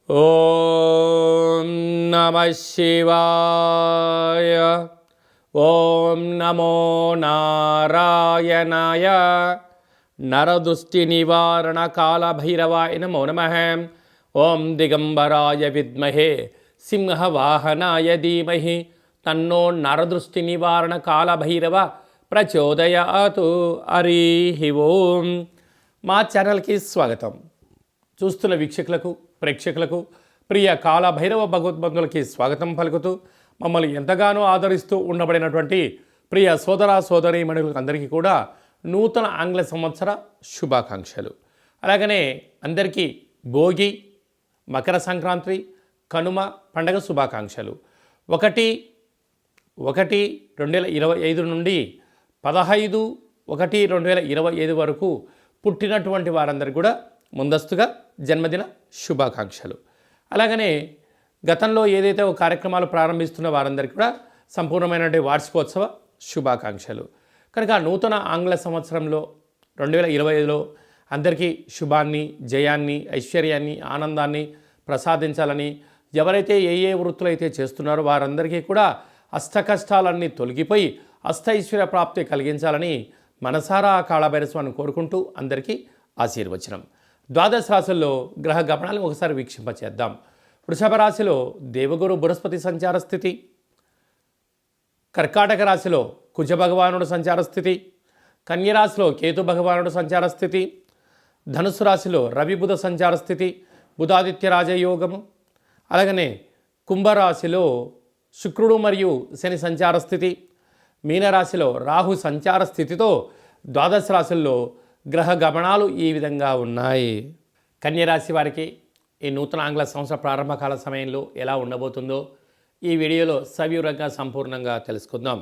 ఓం నమ శివాయ. ఓం నమో నారాయణాయ. నరదృష్టి నివారణ కాళభైరవాయ నమో నమః. ఓం దిగంబరాయ విద్మహే సింహవాహనాయ ధీమహి తన్నో నరదృష్టి నివారణ కాళభైరవ ప్రచోదయాతు. హరి ఓం. మా ఛానల్కి స్వాగతం. చూస్తున్న వీక్షకులకు, ప్రేక్షకులకు, ప్రియ కాళభైరవ భగవద్బంధులకి స్వాగతం పలుకుతూ మమ్మల్ని ఎంతగానో ఆదరిస్తూ ఉండబడినటువంటి ప్రియ సోదర సోదరీమణులకు అందరికీ కూడా నూతన ఆంగ్ల సంవత్సర శుభాకాంక్షలు. అలాగనే అందరికీ భోగి, మకర సంక్రాంతి, కనుమ పండగ శుభాకాంక్షలు. 1/1/2025 నుండి 15/1/2025 వరకు పుట్టినటువంటి వారందరికీ కూడా ముందస్తుగా జన్మదిన శుభాకాంక్షలు. అలాగనే గతంలో ఏదైతే ఒక కార్యక్రమాలు ప్రారంభిస్తున్న వారందరికీ కూడా సంపూర్ణమైనటువంటి వార్షికోత్సవ శుభాకాంక్షలు. కనుక నూతన ఆంగ్ల సంవత్సరంలో 2025లో అందరికీ శుభాన్ని, జయాన్ని, ఐశ్వర్యాన్ని, ఆనందాన్ని ప్రసాదించాలని, ఎవరైతే ఏ వృత్తులు అయితే చేస్తున్నారో వారందరికీ కూడా అష్టకష్టాలన్నీ తొలగిపోయి అష్టైశ్వర్య ప్రాప్తి కలిగించాలని మనసారా కాళభైరస్వామిని కోరుకుంటూ అందరికీ ఆశీర్వచనం. ద్వాదశ రాశుల్లో గ్రహ గమనాలను ఒకసారి వీక్షింపచేద్దాం. వృషభ రాశిలో దేవగురు బృహస్పతి సంచార స్థితి, కర్కాటక రాశిలో కుజ భగవానుడు సంచార స్థితి, కన్యరాశిలో కేతు భగవానుడు సంచార స్థితి, ధనుసు రాశిలో రవి బుధ సంచార స్థితి, బుధాదిత్య రాజయోగము. అలాగనే కుంభరాశిలో శుక్రుడు మరియు శని సంచార స్థితి, మీనరాశిలో రాహు సంచార స్థితితో ద్వాదశ రాశుల్లో గ్రహ గమనాలు ఈ విధంగా ఉన్నాయి. కన్యరాశి వారికి ఈ నూతన ఆంగ్ల సంవత్సర ప్రారంభకాల సమయంలో ఎలా ఉండబోతుందో ఈ వీడియోలో సవివరంగా సంపూర్ణంగా తెలుసుకుందాం.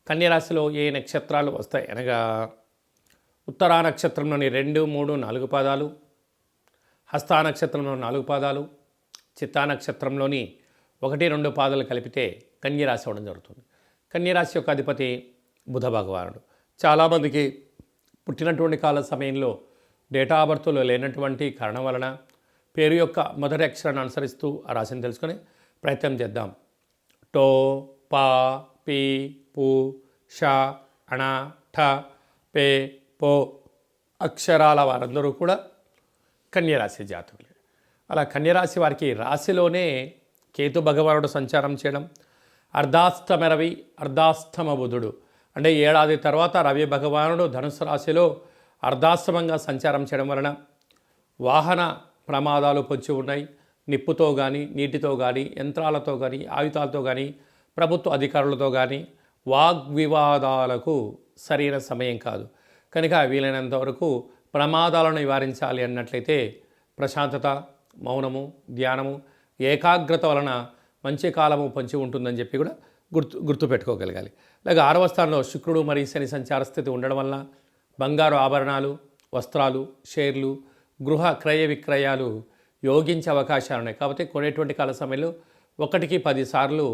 కన్యరాశిలో ఏ నక్షత్రాలు వస్తాయి అనగా ఉత్తరా నక్షత్రంలోని 2, 3, 4 పాదాలు, హస్తా నక్షత్రంలో 4 పాదాలు, చిత్తా నక్షత్రంలోని 1, 2 పాదాలు కలిపితే కన్యరాశి అవ్వడం జరుగుతుంది. కన్యరాశి యొక్క అధిపతి బుధ భగవానుడు. చాలామందికి పుట్టినటువంటి కాల సమయంలో డేటా ఆఫ్ బర్త్లో లేనటువంటి కారణం వలన పేరు యొక్క మొదటి అక్షరాన్ని అనుసరిస్తూ ఆ రాశిని తెలుసుకునే ప్రయత్నం చేద్దాం. టో, పా, పీ, పు, ష, అణ, ఠ, పే, పో అక్షరాల వారందరూ కూడా కన్యరాశి జాతకులే. అలా కన్యరాశి వారికి రాశిలోనే కేతు భగవానుడు సంచారం చేయడం, అర్ధాష్టమ రవి, అర్ధాష్టమ బుధుడు అంటే ఏడాది తర్వాత రవి భగవానుడు ధనుసు రాశిలో అర్ధాష్టమంగా సంచారం చేయడం వలన వాహన ప్రమాదాలు పొంచి ఉన్నాయి. నిప్పుతో కానీ, నీటితో కానీ, యంత్రాలతో కానీ, ఆయుధాలతో కానీ, ప్రభుత్వ అధికారులతో కానీ వాగ్వివాదాలకు సరైన సమయం కాదు. కనుక వీలైనంత వరకు ప్రమాదాలను నివారించాలి అన్నట్లయితే ప్రశాంతత, మౌనము, ధ్యానము, ఏకాగ్రత వలన మంచి కాలము పొంచి ఉంటుందని చెప్పి కూడా గుర్తుపెట్టుకోగలగాలి. అలాగే 6వ స్థానంలో శుక్రుడు మరియు శని సంచార స్థితి ఉండడం వలన బంగారు ఆభరణాలు, వస్త్రాలు, షేర్లు, గృహ క్రయ విక్రయాలు యోగించే అవకాశాలు ఉన్నాయి. కాబట్టి కొనేటువంటి కాల సమయంలో 1కి 10 సార్లు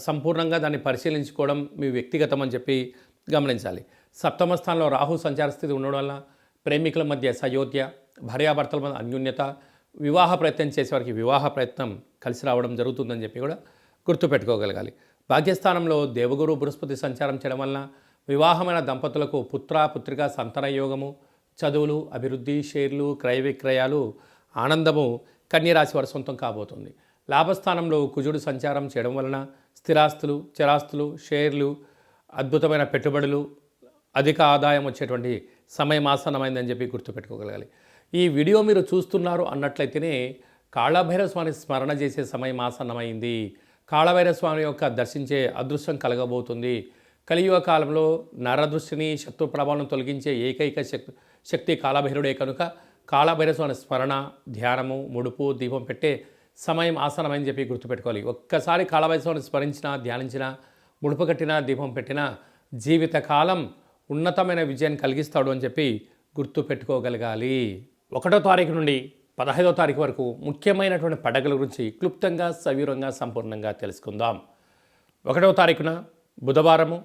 సంపూర్ణంగా దాన్ని పరిశీలించుకోవడం మీ వ్యక్తిగతం అని చెప్పి గమనించాలి. 7వ స్థానంలో రాహు సంచార స్థితి ఉండడం వల్ల ప్రేమికుల మధ్య సయోధ్య, భార్యాభర్తల మధ్య అన్యోన్యత, వివాహ ప్రయత్నం చేసేవారికి వివాహ ప్రయత్నం కలిసి రావడం జరుగుతుందని చెప్పి కూడా గుర్తుపెట్టుకోగలగాలి. భాగ్యస్థానంలో దేవగురు బృహస్పతి సంచారం చేయడం వలన వివాహమైన దంపతులకు పుత్ర, పుత్రిక, సంతాన యోగము, చదువులు, అభివృద్ధి, షేర్లు, క్రయ విక్రయాలు, ఆనందము కన్యరాశి వారి సొంతం కాబోతుంది. లాభస్థానంలో కుజుడు సంచారం చేయడం వలన స్థిరాస్తులు, చరాస్తులు, షేర్లు, అద్భుతమైన పెట్టుబడులు, అధిక ఆదాయం వచ్చేటువంటి సమయం ఆసన్నమైందని చెప్పి గుర్తుపెట్టుకోగలగాలి. ఈ వీడియో మీరు చూస్తున్నారు అన్నట్లయితేనే కాళభైరవ స్వామి స్మరణ చేసే సమయం ఆసన్నమైంది. కాళభైరవ స్వామి యొక్క దర్శించే అదృష్టం కలగబోతుంది. కలియుగ కాలంలో నరదృష్టిని, శత్రు ప్రభావం తొలగించే ఏకైక శక్తి కాళభైరుడే కనుక కాళభైరవ స్వామి స్మరణ, ధ్యానము, ముడుపు, దీపం పెట్టే సమయం ఆసనమని చెప్పి గుర్తుపెట్టుకోవాలి. ఒక్కసారి కాళభైరవ స్వామిని స్మరించినా, ధ్యానించినా, ముడుపు కట్టినా, దీపం పెట్టినా జీవితకాలం ఉన్నతమైన విజయాన్ని కలిగిస్తాడు అని చెప్పి గుర్తుపెట్టుకోగలగాలి. 1వ తారీఖు నుండి 15వ తారీఖు వరకు ముఖ్యమైనటువంటి పండుగల గురించి క్లుప్తంగా, సవివరంగా, సంపూర్ణంగా తెలుసుకుందాం. 1వ తారీఖున బుధవారము,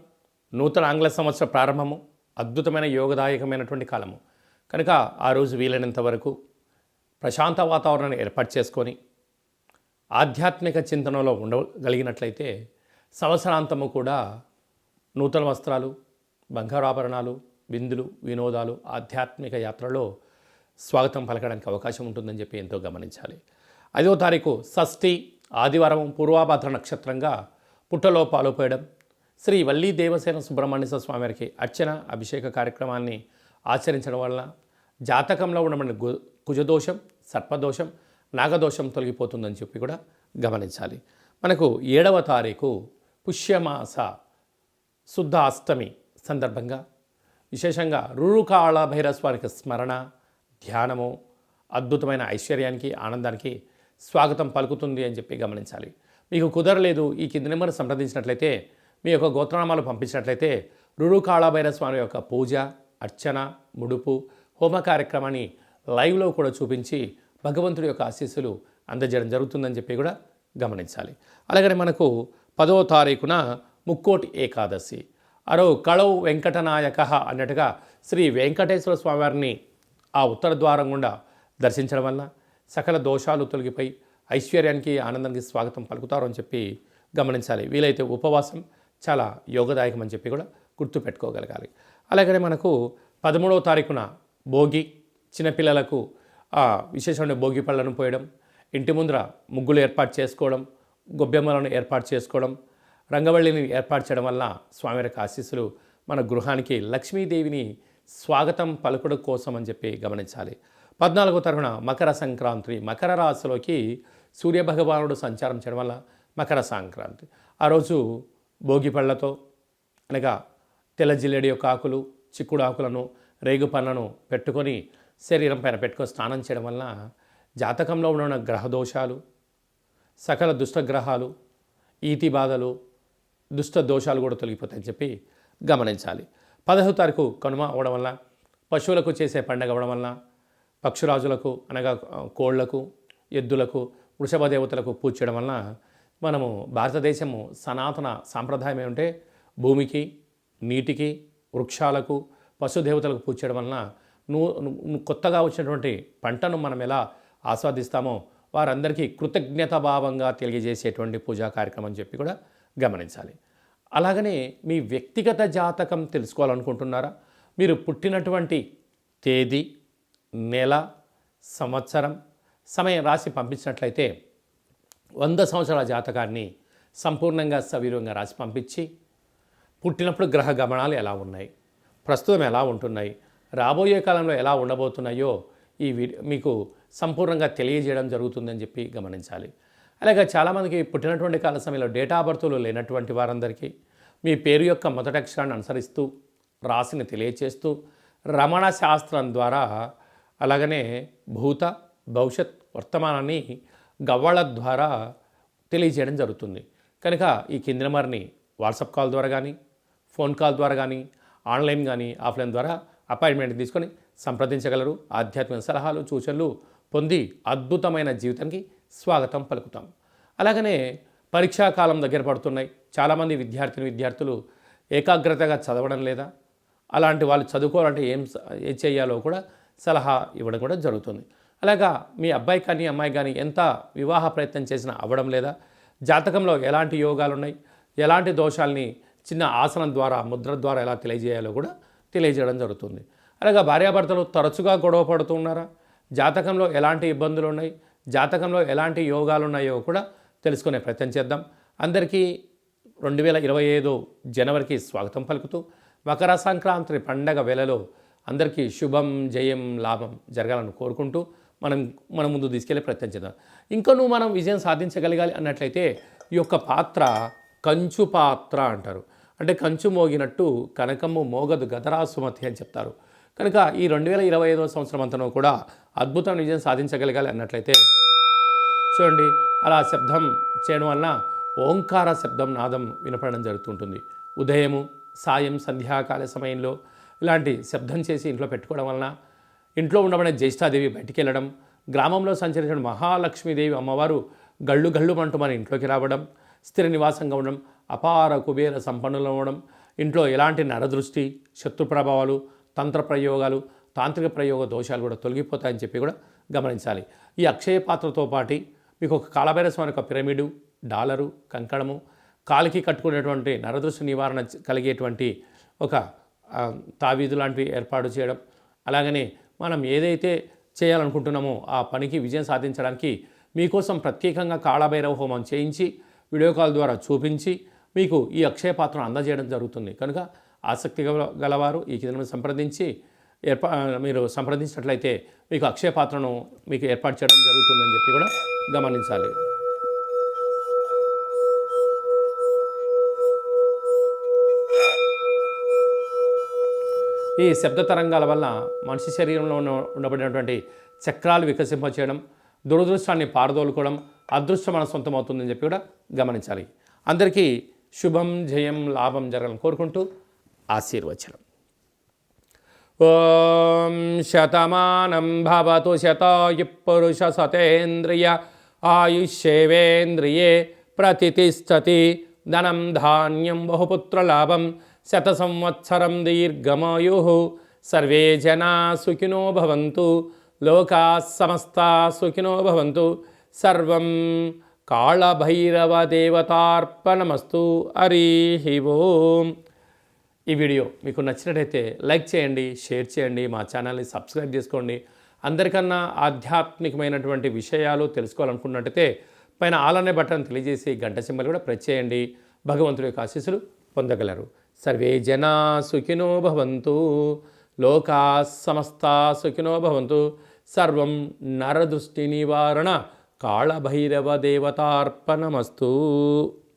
నూతన ఆంగ్ల సంవత్సర ప్రారంభము, అద్భుతమైన యోగదాయకమైనటువంటి కాలము. కనుక ఆ రోజు వీలైనంత వరకు ప్రశాంత వాతావరణాన్ని ఏర్పాటు చేసుకొని ఆధ్యాత్మిక చింతనలో ఉండగలిగినట్లయితే సంవత్సరాంతము కూడా నూతన వస్త్రాలు, బంగారాభరణాలు, విందులు, వినోదాలు, ఆధ్యాత్మిక యాత్రలో స్వాగతం పలకడానికి అవకాశం ఉంటుందని చెప్పి ఎంతో గమనించాలి. 5వ తారీఖు షష్ఠి ఆదివారం పూర్వాభాద్ర నక్షత్రంగా పుట్టలో పాలు పోయడం, శ్రీ వల్లీ దేవసేన సుబ్రహ్మణ్య స్వామివారికి అర్చన అభిషేక కార్యక్రమాన్ని ఆచరించడం వలన జాతకంలో ఉండబడిన కుజదోషం, సర్పదోషం, నాగదోషం తొలగిపోతుందని చెప్పి కూడా గమనించాలి. మనకు 7వ తారీఖు పుష్యమాస శుద్ధ అష్టమి సందర్భంగా విశేషంగా రురుకాళ భైరస్వామికి స్మరణ, ధ్యానము అద్భుతమైన ఐశ్వర్యానికి, ఆనందానికి స్వాగతం పలుకుతుంది అని చెప్పి గమనించాలి. మీకు కుదరలేదు, ఈ కింది నెంబర్ సంప్రదించినట్లయితే, మీ యొక్క గోత్రనామాలు పంపించినట్లయితే రురుకాళ భైరస్వామి యొక్క పూజ, అర్చన, ముడుపు, హోమ కార్యక్రమాన్ని లైవ్లో కూడా చూపించి భగవంతుడి యొక్క ఆశీస్సులు అందజేయడం జరుగుతుందని చెప్పి కూడా గమనించాలి. అలాగనే మనకు 10వ తారీఖున ముక్కోటి ఏకాదశి, అరో కళవు వెంకటనాయక అన్నట్టుగా శ్రీ వెంకటేశ్వర స్వామివారిని ఆ ఉత్తర ద్వారం గుండా దర్శించడం వల్ల సకల దోషాలు తొలగిపోయి ఐశ్వర్యానికి, ఆనందానికి స్వాగతం పలుకుతారు అని చెప్పి గమనించాలి. వీలైతే ఉపవాసం చాలా యోగదాయకం అని చెప్పి కూడా గుర్తుపెట్టుకోగలగాలి. అలాగనే మనకు 13వ తారీఖున భోగి, చిన్నపిల్లలకు విశేషమైన భోగి పళ్ళను పోయడం, ఇంటి ముందర ముగ్గులు ఏర్పాటు చేసుకోవడం, గొబ్బెమ్మలను ఏర్పాటు చేసుకోవడం, రంగవల్లిని ఏర్పాటు చేయడం వల్ల స్వామివారికి ఆశీస్సులు మన గృహానికి లక్ష్మీదేవిని స్వాగతం పలుకుడు కోసం అని చెప్పి గమనించాలి. 14వ తారీఖున మకర సంక్రాంతి, మకర రాశిలోకి సూర్యభగవానుడు సంచారం చేయడం వల్ల మకర సంక్రాంతి. ఆ రోజు భోగి పళ్ళతో అనగా తెల్ల జిల్లేడి యొక్క ఆకులు, చిక్కుడు ఆకులను, రేగు పండ్లను పెట్టుకొని శరీరం పైన పెట్టుకొని స్నానం చేయడం వల్ల జాతకంలో ఉన్న గ్రహదోషాలు, సకల దుష్టగ్రహాలు, ఈతి బాధలు, దుష్ట దోషాలు కూడా తొలగిపోతాయని చెప్పి గమనించాలి. 15వ తారీఖు కనుమ అవడం వల్ల, పశువులకు చేసే పండగ అవడం వల్ల, పక్షురాజులకు అనగా కోళ్లకు, ఎద్దులకు, వృషభ దేవతలకు పూజ చేయడం వలన మనము భారతదేశము సనాతన సాంప్రదాయం ఏమంటే భూమికి, నీటికి, వృక్షాలకు, పశుదేవతలకు పూజ చేయడం వలన కొత్తగా వచ్చినటువంటి పంటను మనం ఎలా ఆస్వాదిస్తామో వారందరికీ కృతజ్ఞత భావంగా తెలియజేసేటువంటి పూజా కార్యక్రమం అని చెప్పి కూడా గమనించాలి. అలాగనే మీ వ్యక్తిగత జాతకం తెలుసుకోవాలనుకుంటున్నారా? మీరు పుట్టినటువంటి తేదీ, నెల, సంవత్సరం, సమయం రాసి పంపించినట్లయితే 100 సంవత్సరాల జాతకాన్ని సంపూర్ణంగా సవివరంగా రాసి పంపించి, పుట్టినప్పుడు గ్రహ గమనాలు ఎలా ఉన్నాయి, ప్రస్తుతం ఎలా ఉంటున్నాయి, రాబోయే కాలంలో ఎలా ఉండబోతున్నాయో ఈ మీకు సంపూర్ణంగా తెలియజేయడం జరుగుతుందని చెప్పి గమనించాలి. అలాగే చాలామందికి పుట్టినటువంటి కాల సమయంలో డేటా ఆఫ్ బర్త్లు లేనటువంటి వారందరికీ మీ పేరు యొక్క మొదటి అక్షరాన్ని అనుసరిస్తూ రాశిని తెలియచేస్తూ రమణ శాస్త్రం ద్వారా అలాగనే భూత, భవిష్యత్, వర్తమానాన్ని గవ్వళ ద్వారా తెలియజేయడం జరుగుతుంది. కనుక ఈ కింది నెంబర్ని వాట్సాప్ కాల్ ద్వారా కానీ, ఫోన్ కాల్ ద్వారా కానీ, ఆన్లైన్ కానీ, ఆఫ్లైన్ ద్వారా అపాయింట్మెంట్ తీసుకొని సంప్రదించగలరు. ఆధ్యాత్మిక సలహాలు, సూచనలు పొంది అద్భుతమైన జీవితానికి స్వాగతం పలుకుతాం. అలాగనే పరీక్షాకాలం దగ్గర పడుతున్నాయి. చాలామంది విద్యార్థులు ఏకాగ్రతగా చదవడం లేదా, అలాంటి వాళ్ళు చదువుకోవాలంటే ఏం చేయాలో కూడా సలహా ఇవ్వడం కూడా జరుగుతుంది. అలాగా మీ అబ్బాయి కానీ అమ్మాయి కానీ ఎంత వివాహ ప్రయత్నం చేసినా అవ్వడం లేదా, జాతకంలో ఎలాంటి యోగాలు ఉన్నాయి, ఎలాంటి దోషాలని చిన్న ఆసనం ద్వారా, ముద్ర ద్వారా ఎలా తెలియజేయాలో కూడా తెలియజేయడం జరుగుతుంది. అలాగా భార్యాభర్తలు తరచుగా గొడవ పడుతున్నారా, జాతకంలో ఎలాంటి ఇబ్బందులు ఉన్నాయి, జాతకంలో ఎలాంటి యోగాలు ఉన్నాయో కూడా తెలుసుకునే ప్రయత్నం చేద్దాం. అందరికీ 2025 జనవరికి స్వాగతం పలుకుతూ మకర సంక్రాంతి పండగ వేళలో అందరికీ శుభం, జయం, లాభం జరగాలని కోరుకుంటూ మనం ముందు తీసుకెళ్లే ప్రయత్నం చేద్దాం. ఇంకనూ మనం విజయం సాధించగలగాలి అన్నట్లయితే ఈ యొక్క పాత్ర కంచు పాత్ర అంటారు. అంటే కంచు మోగినట్టు కనకము మోగదు గదరా సుమతి అని చెప్తారు. కనుక ఈ 2025 సంవత్సరం అంతనూ కూడా అద్భుతమైన విజయం సాధించగలగాలి అన్నట్లయితే చూడండి, అలా శబ్దం చేయడం వలన ఓంకార శబ్దం, నాదం వినపడడం జరుగుతుంటుంది. ఉదయము, సాయం, సంధ్యాకాల సమయంలో ఇలాంటి శబ్దం చేసి ఇంట్లో పెట్టుకోవడం వలన ఇంట్లో ఉండబడే జ్యేష్ఠాదేవి బయటికి వెళ్ళడం, గ్రామంలో సంచరించిన మహాలక్ష్మీదేవి అమ్మవారు గళ్ళు గళ్ళు అంటూ మన ఇంట్లోకి రావడం, స్థిర నివాసంగా ఉండడం, అపార కుబేర సంపన్నులు అవ్వడం, ఇంట్లో ఎలాంటి నరదృష్టి, శత్రు ప్రభావాలు, తంత్ర ప్రయోగాలు, తాంత్రిక ప్రయోగ దోషాలు కూడా తొలగిపోతాయని చెప్పి కూడా గమనించాలి. ఈ అక్షయ పాత్రతో పాటు మీకు ఒక కాళభైరవ స్వామి యొక్క పిరమిడు, డాలరు, కంకణము, కాలికి కట్టుకునేటువంటి నరదృష్టి నివారణ కలిగేటువంటి ఒక తావీదు లాంటివి ఏర్పాటు చేయడం, అలాగనే మనం ఏదైతే చేయాలనుకుంటున్నామో ఆ పనికి విజయం సాధించడానికి మీకోసం ప్రత్యేకంగా కాళభైరవ హోమం చేయించి వీడియో కాల్ ద్వారా చూపించి మీకు ఈ అక్షయ పాత్రను అందజేయడం జరుగుతుంది. కనుక ఆసక్తి గలవారు ఈ కింద సంప్రదించి మీరు సంప్రదించినట్లయితే మీకు అక్షయ పాత్రను మీకు ఏర్పాటు చేయడం జరుగుతుందని చెప్పి కూడా గమనించాలి. ఈ శబ్ద తరంగాల వల్ల మనిషి శరీరంలో ఉండబడినటువంటి చక్రాలు వికసింపచేయడం, దురదృష్టాన్ని పారదోలుకోవడం, అదృష్టం మన సొంతం అవుతుందని చెప్పి కూడా గమనించాలి. అందరికీ శుభం, జయం, లాభం జరగాలని కోరుకుంటూ ఆశీర్వచనం. ఓం శతమానం భవతు శతాయు పురుష సతేంద్రియ ఆయుష్యేవేంద్రియే ప్రతిష్టతి ధనం ధాన్యం బహుపుత్రలాభం శత సంవత్సరం దీర్ఘమాయు సర్వే జనా సుఖినో భవంతు లోకా సమస్తా సుఖినో భవంతు సర్వం కాళభైరవ దేవతార్పణమస్తు. హరి ఓం. ఈ వీడియో మీకు నచ్చినట్టయితే లైక్ చేయండి, షేర్ చేయండి, మా ఛానల్ని సబ్స్క్రైబ్ చేసుకోండి. అందరికన్నా ఆధ్యాత్మికమైనటువంటి విషయాలు తెలుసుకోవాలనుకున్నట్టయితే పైన ఆల్ అనే బటన్ తెలియజేసి గంట సింబల్ కూడా ప్రెస్ చేయండి. భగవంతుడి యొక్క ఆశీస్సులు పొందగలరు. సర్వే జనా సుఖినో భవంతు లోకా సమస్తా సుఖినో భవంతు సర్వం నరదృష్టి నివారణ కాళభైరవ దేవతార్పణమస్తు.